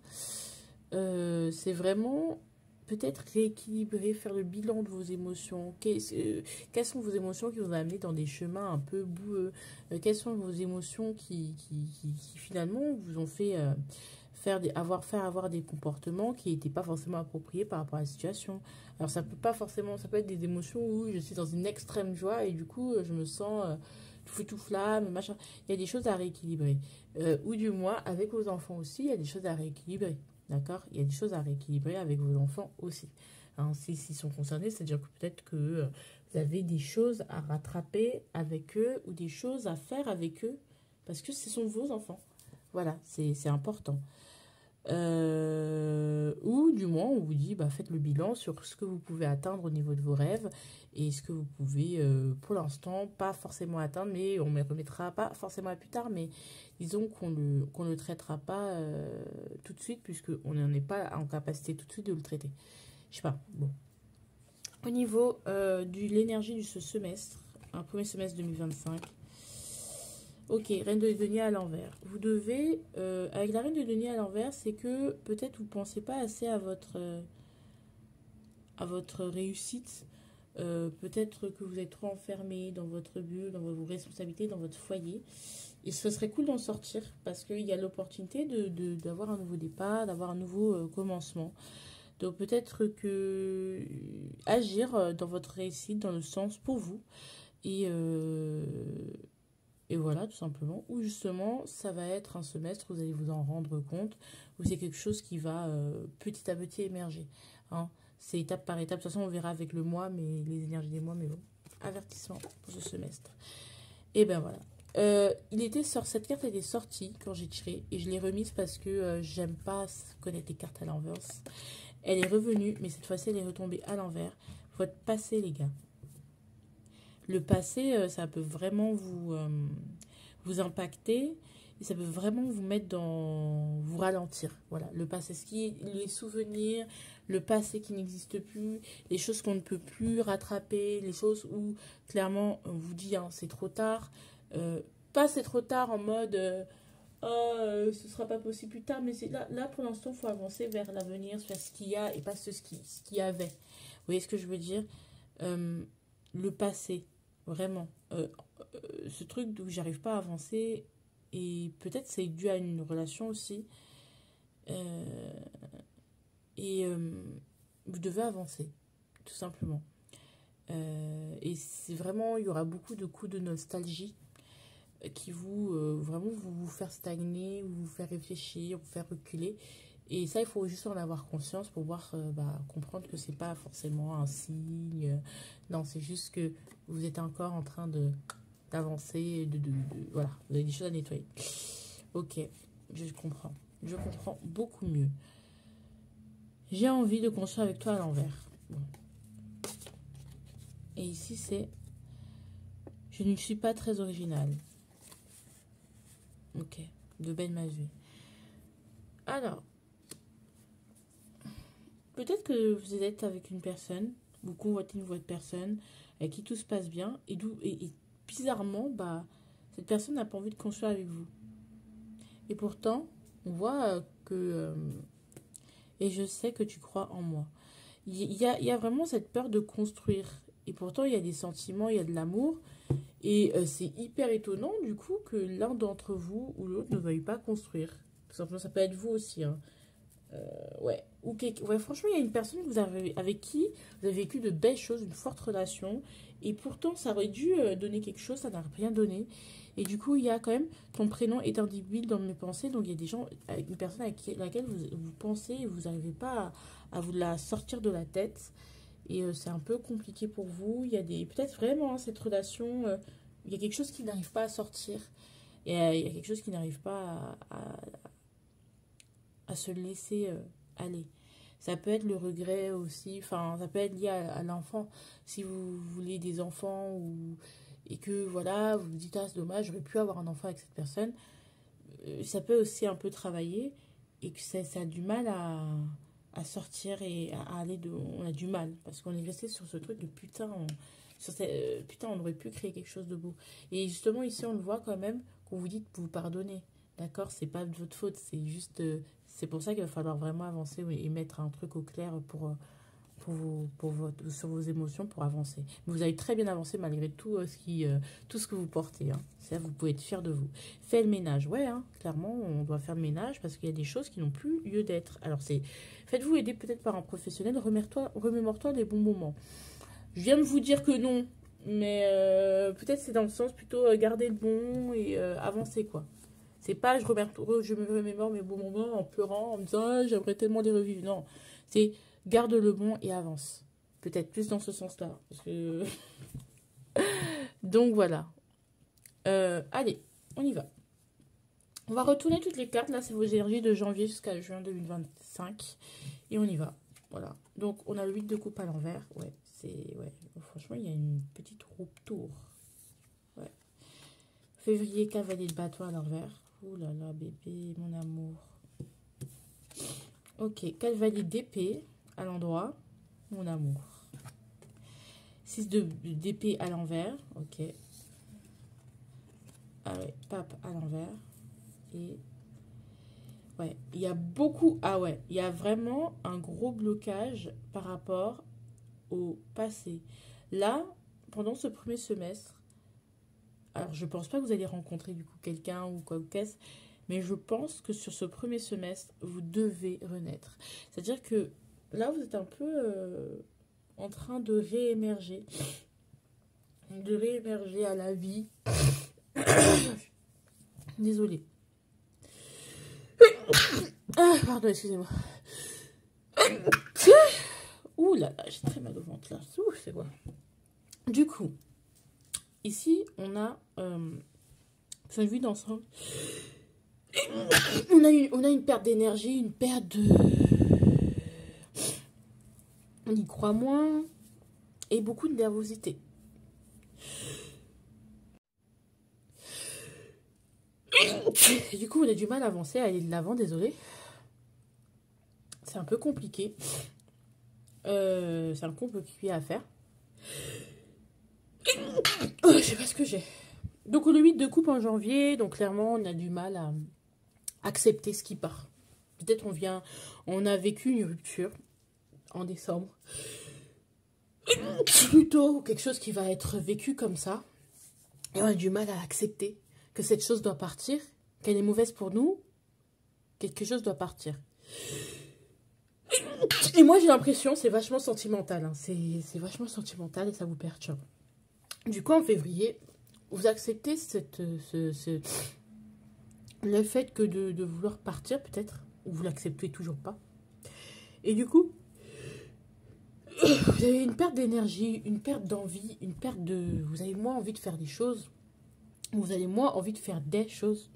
C'est vraiment peut-être rééquilibrer, faire le bilan de vos émotions. Quelles sont vos émotions qui vous ont amené dans des chemins un peu boueux? Quelles sont vos émotions qui finalement vous ont fait avoir des comportements qui n'étaient pas forcément appropriés par rapport à la situation? Alors ça peut pas forcément, ça peut être des émotions où je suis dans une extrême joie et du coup je me sens tout feu tout flamme, machin. Il y a des choses à rééquilibrer. Ou du moins avec vos enfants aussi, il y a des choses à rééquilibrer. D'accord? Il y a des choses à rééquilibrer avec vos enfants aussi. Hein, s'ils sont concernés, c'est-à-dire que peut-être que vous avez des choses à rattraper avec eux ou des choses à faire avec eux parce que ce sont vos enfants. Voilà, c'est important. Ou du moins, on vous dit, bah, faites le bilan sur ce que vous pouvez atteindre au niveau de vos rêves et ce que vous pouvez, pour l'instant, pas forcément atteindre, mais on ne remettra pas forcément à plus tard, mais disons qu'on le traitera pas tout de suite, puisqu'on n'en est pas en capacité tout de suite de le traiter. Je sais pas, bon. Au niveau de l'énergie de ce semestre, un premier semestre 2025, ok, reine de denier à l'envers. Vous devez, avec la reine de denier à l'envers, c'est que peut-être vous ne pensez pas assez à votre réussite. Peut-être que vous êtes trop enfermé dans votre bulle, dans vos responsabilités, dans votre foyer. Et ce serait cool d'en sortir parce qu'il y a l'opportunité d'avoir un nouveau départ, d'avoir un nouveau commencement. Donc peut-être que agir dans votre réussite, dans le sens pour vous. Et, euh, et voilà, tout simplement. Ou justement, ça va être un semestre, vous allez vous en rendre compte, où c'est quelque chose qui va petit à petit émerger. Hein. C'est étape par étape. De toute façon, on verra avec le mois, mais les énergies des mois, mais bon. Avertissement pour ce semestre. Et ben voilà. Cette carte était sortie quand j'ai tiré et je l'ai remise parce que j'aime pas connaître les cartes à l'envers. Elle est revenue, mais cette fois-ci, elle est retombée à l'envers. Votre passé, les gars. Le passé, ça peut vraiment vous impacter et ça peut vraiment vous mettre vous ralentir. Voilà, le passé, les souvenirs, le passé qui n'existe plus, les choses qu'on ne peut plus rattraper, les choses où clairement on vous dit hein, c'est trop tard. Pas c'est trop tard en mode ce sera pas possible plus tard, mais c'est là pour l'instant, il faut avancer vers l'avenir, vers ce qu'il y a et pas ce qu'il y avait. Vous voyez ce que je veux dire? Le passé. Vraiment. Ce truc où j'arrive pas à avancer, et peut-être c'est dû à une relation aussi. Euh, et vous devez avancer, tout simplement. Et c'est vraiment, il y aura beaucoup de coups de nostalgie qui vraiment vous faire stagner, vous faire réfléchir, vous faire reculer. Et ça, il faut juste en avoir conscience pour pouvoir comprendre que c'est pas forcément un signe. Non, c'est juste que vous êtes encore en train d'avancer, voilà, vous avez des choses à nettoyer. Ok, je comprends. Je comprends beaucoup mieux. J'ai envie de construire avec toi à l'envers. Bon. Et ici, c'est je ne suis pas très originale. Ok, de belle magie. Alors, peut-être que vous êtes avec une personne, vous convoitez une voie de personne avec qui tout se passe bien, et bizarrement, cette personne n'a pas envie de construire avec vous. Et pourtant, on voit que... et je sais que tu crois en moi. Il y a vraiment cette peur de construire. Et pourtant, il y a des sentiments, il y a de l'amour. Et c'est hyper étonnant, du coup, que l'un d'entre vous ou l'autre ne veuille pas construire. Tout simplement, ça peut être vous aussi, hein. Ouais. Ouais, franchement, il y a une personne avec qui vous avez vécu de belles choses, une forte relation, et pourtant ça aurait dû donner quelque chose, ça n'a rien donné. Et du coup, il y a quand même ton prénom est indélébile dans mes pensées, donc il y a des gens, une personne avec laquelle vous pensez et vous n'arrivez pas à vous la sortir de la tête. Et c'est un peu compliqué pour vous. Il y a peut-être vraiment hein, cette relation, il y a quelque chose qui n'arrive pas à sortir. Et il y a quelque chose qui n'arrive pas à se laisser aller. Ça peut être le regret aussi, enfin, ça peut être lié à l'enfant. Si vous voulez des enfants et que voilà, vous vous dites, ah, c'est dommage, j'aurais pu avoir un enfant avec cette personne, ça peut aussi un peu travailler et que ça a du mal à sortir et à aller de... On a du mal parce qu'on est resté sur ce truc de putain, putain, on aurait pu créer quelque chose de beau. Et justement, ici, on le voit quand même qu'on vous dit de vous pardonner. D'accord? C'est pas de votre faute, c'est juste... c'est pour ça qu'il va falloir vraiment avancer et mettre un truc au clair sur vos émotions pour avancer. Mais vous avez très bien avancé malgré tout, tout ce que vous portez. Hein. Ça, vous pouvez être fier de vous. Faites le ménage. Ouais, hein, clairement, on doit faire le ménage parce qu'il y a des choses qui n'ont plus lieu d'être. Alors, faites-vous aider peut-être par un professionnel. Remémore-toi les bons moments. Je viens de vous dire que non, mais peut-être c'est dans le sens plutôt garder le bon et avancer, quoi. C'est pas je me remémore mes bons moments en pleurant, en me disant ah, j'aimerais tellement les revivre. Non, c'est garde le bon et avance. Peut-être plus dans ce sens-là. Parce que... Donc voilà. Allez, on y va. On va retourner toutes les cartes. Là, c'est vos énergies de janvier jusqu'à juin 2025. Et on y va. Voilà. Donc, on a le 8 de coupe à l'envers. Ouais, ouais. Franchement, il y a une petite rupture. Ouais. Février, cavalier de bateau à l'envers. Ouh là là, bébé, mon amour. Ok, cavalier d'épée à l'endroit. Mon amour. 6 d'épée à l'envers. Ok. Ah ouais, pape à l'envers. Et ouais, il y a beaucoup... Ah ouais, il y a vraiment un gros blocage par rapport au passé. Là, pendant ce premier semestre, alors je pense pas que vous allez rencontrer du coup quelqu'un ou quoi qu'est-ce, mais je pense que sur ce premier semestre, vous devez renaître. C'est-à-dire que là, vous êtes un peu en train de réémerger à la vie. Désolée. Ah, pardon, excusez-moi. Ouh là là, j'ai très mal au ventre là. Ouh, c'est quoi? Du coup, ici, on a une vue d'ensemble. On a une perte d'énergie, une perte de... On y croit moins. Et beaucoup de nervosité. Du coup, on a du mal à avancer, à aller de l'avant, désolé. C'est un peu compliqué. C'est un compliqué à faire. Je sais pas ce que j'ai. Donc, le 8 de coupe en janvier. Donc, clairement, on a du mal à accepter ce qui part. Peut-être on a vécu une rupture en décembre. Plutôt quelque chose qui va être vécu comme ça. Et on a du mal à accepter que cette chose doit partir, qu'elle est mauvaise pour nous. Quelque chose doit partir. Et moi, j'ai l'impression, c'est vachement sentimental. Hein. C'est vachement sentimental et ça vous perturbe. Du coup, en février, vous acceptez le fait que de vouloir partir, peut-être. Ou vous l'acceptez toujours pas. Et du coup, vous avez une perte d'énergie, une perte d'envie, une perte de... Vous avez moins envie de faire des choses. Vous avez moins envie de faire des choses.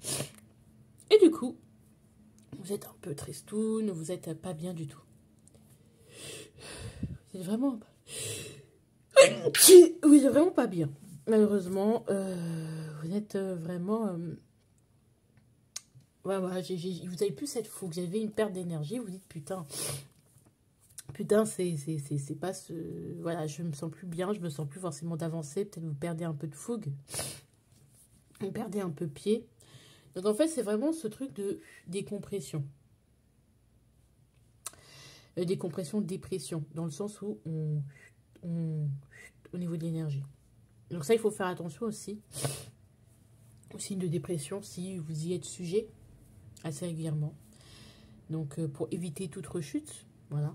Et du coup, vous êtes un peu tristoun, vous êtes pas bien du tout. Vous êtes vraiment... Vous êtes vraiment pas bien. Malheureusement, vous êtes vraiment... Ouais, voilà, vous avez plus cette fougue, vous avez une perte d'énergie, vous dites putain, c'est pas ce... Voilà, je me sens plus bien, je me sens plus forcément d'avancer, peut-être vous perdez un peu de fougue, vous perdez un peu pied. Donc en fait, c'est vraiment ce truc de décompression. Décompression, dépression, dans le sens où au niveau de l'énergie. Donc ça, il faut faire attention aussi aux signes de dépression si vous y êtes sujet assez régulièrement. Donc pour éviter toute rechute, voilà.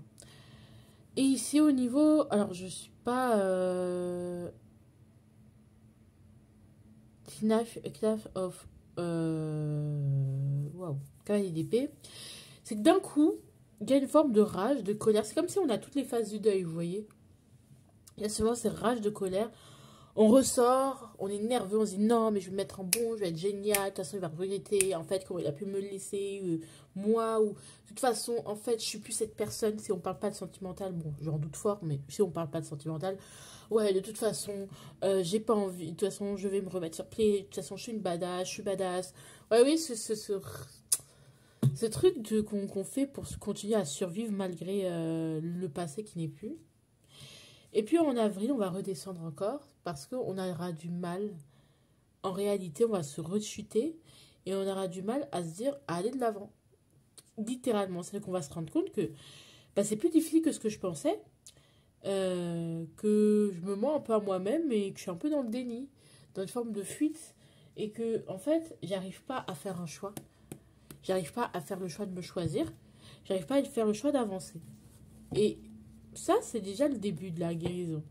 Et ici au niveau, alors je suis pas Knife of wow, cavalier d'épée. C'est que d'un coup, il y a une forme de rage, de colère. C'est comme si on a toutes les phases du deuil, vous voyez. Il y a souvent ces rages de colère. On ressort, on est nerveux, on se dit non, mais je vais me mettre en bon, je vais être génial, de toute façon il va regretter, en fait, comment il a pu me le laisser, moi, ou de toute façon, en fait, je suis plus cette personne, si on parle pas de sentimental, bon, j'en doute fort, mais si on parle pas de sentimental, ouais, de toute façon, j'ai pas envie, de toute façon, je vais me remettre sur pied, de toute façon, je suis badass. Ouais, oui, ce truc qu'on fait pour continuer à survivre malgré le passé qui n'est plus. Et puis en avril, on va redescendre encore parce qu'on aura du mal. En réalité, on va se rechuter et on aura du mal à se dire à aller de l'avant. Littéralement, c'est qu'on va se rendre compte que bah, c'est plus difficile que ce que je pensais, que je me mens un peu à moi-même et que je suis un peu dans le déni, dans une forme de fuite et que en fait, j'arrive pas à faire un choix. J'arrive pas à faire le choix de me choisir. J'arrive pas à faire le choix d'avancer. Et ça, c'est déjà le début de la guérison.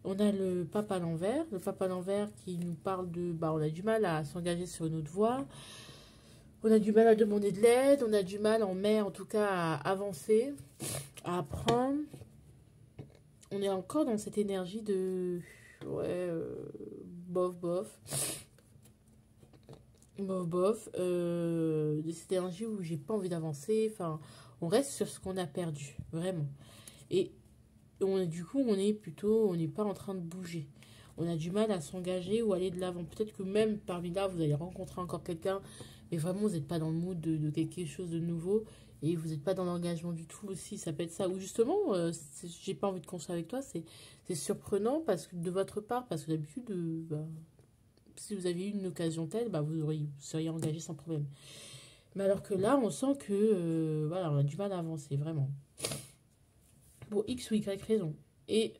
On a le pape à l'envers. Le pape à l'envers qui nous parle de... Bah, on a du mal à s'engager sur une autre voie. On a du mal à demander de l'aide. On a du mal, en mer en tout cas, à avancer, à apprendre. On est encore dans cette énergie de... Ouais, bof, bof. Bof, bof. De cette énergie où j'ai pas envie d'avancer. Enfin, on reste sur ce qu'on a perdu, vraiment. Et du coup, on n'est pas en train de bouger. On a du mal à s'engager ou aller de l'avant. Peut-être que même parmi là, vous allez rencontrer encore quelqu'un, mais vraiment, vous n'êtes pas dans le mood de quelque chose de nouveau et vous n'êtes pas dans l'engagement du tout aussi. Ça peut être ça. Ou justement, j'ai pas envie de construire avec toi. C'est surprenant parce que de votre part, parce que d'habitude, bah, si vous aviez eu une occasion telle, bah, vous seriez engagé sans problème. Mais alors que là, on sent que voilà, on a du mal à avancer, vraiment. Pour X ou Y raison. Et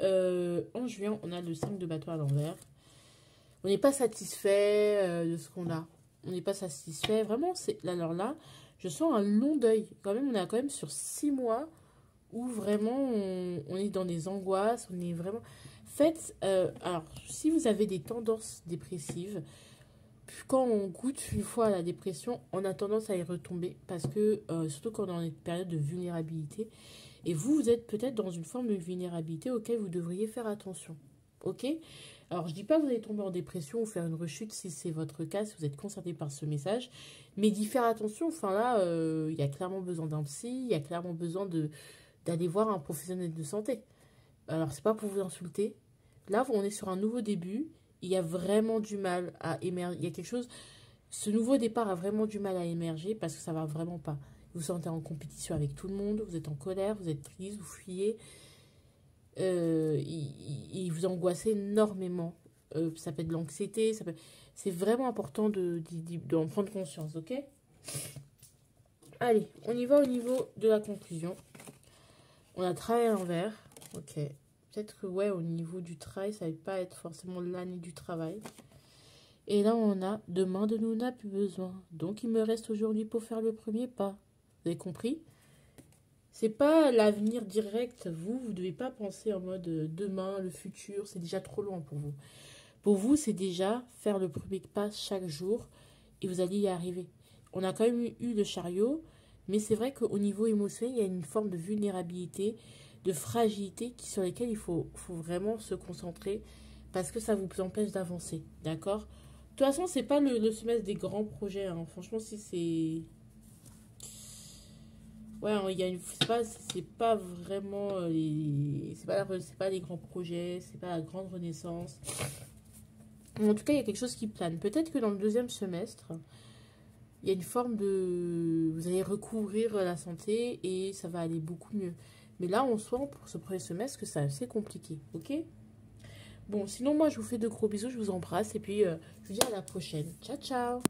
en juin, on a le 5 de bateau à l'envers. On n'est pas satisfait de ce qu'on a. On n'est pas satisfait. Vraiment, alors là, je sens un long deuil. Quand même, on est quand même sur 6 mois où vraiment on est dans des angoisses. On est vraiment... Faites... alors, si vous avez des tendances dépressives, quand on goûte une fois à la dépression, on a tendance à y retomber. Parce que, surtout quand on est dans une période de vulnérabilité, et vous êtes peut-être dans une forme de vulnérabilité auquel vous devriez faire attention. Ok? Alors, je ne dis pas que vous allez tomber en dépression ou faire une rechute si c'est votre cas, si vous êtes concerné par ce message. Mais d'y faire attention. Enfin là, il y a clairement besoin d'un psy. Il y a clairement besoin d'aller voir un professionnel de santé. Alors, c'est pas pour vous insulter. Là, on est sur un nouveau début. Il y a vraiment du mal à émerger. Il y a quelque chose... Ce nouveau départ a vraiment du mal à émerger parce que ça va vraiment pas. Vous vous sentez en compétition avec tout le monde, vous êtes en colère, vous êtes triste, vous fuyez. Il vous angoisse énormément. Ça peut être de l'anxiété. C'est vraiment important d'en prendre conscience, ok? Allez, on y va au niveau de la conclusion. On a travail à l'envers. Ok. Peut-être que, ouais, au niveau du travail, ça ne va pas être forcément l'année du travail. Et là, on a demain de nous n'a plus besoin. Donc, il me reste aujourd'hui pour faire le premier pas. Vous avez compris? C'est pas l'avenir direct. Vous ne devez pas penser en mode demain, le futur, c'est déjà trop loin pour vous. Pour vous, c'est déjà faire le premier pas chaque jour et vous allez y arriver. On a quand même eu le chariot, mais c'est vrai qu'au niveau émotionnel, il y a une forme de vulnérabilité, de fragilité sur lesquelles il faut vraiment se concentrer parce que ça vous empêche d'avancer. D'accord? De toute façon, c'est pas le semestre des grands projets. Hein. Franchement, si c'est... Ouais, c'est pas vraiment c'est pas les grands projets, c'est pas la grande renaissance. En tout cas, il y a quelque chose qui plane. Peut-être que dans le deuxième semestre, il y a une forme de... Vous allez recouvrir la santé et ça va aller beaucoup mieux. Mais là, on sent pour ce premier semestre que c'est assez compliqué, ok? Bon, sinon, moi, je vous fais de gros bisous, je vous embrasse et puis je vous dis à la prochaine. Ciao, ciao!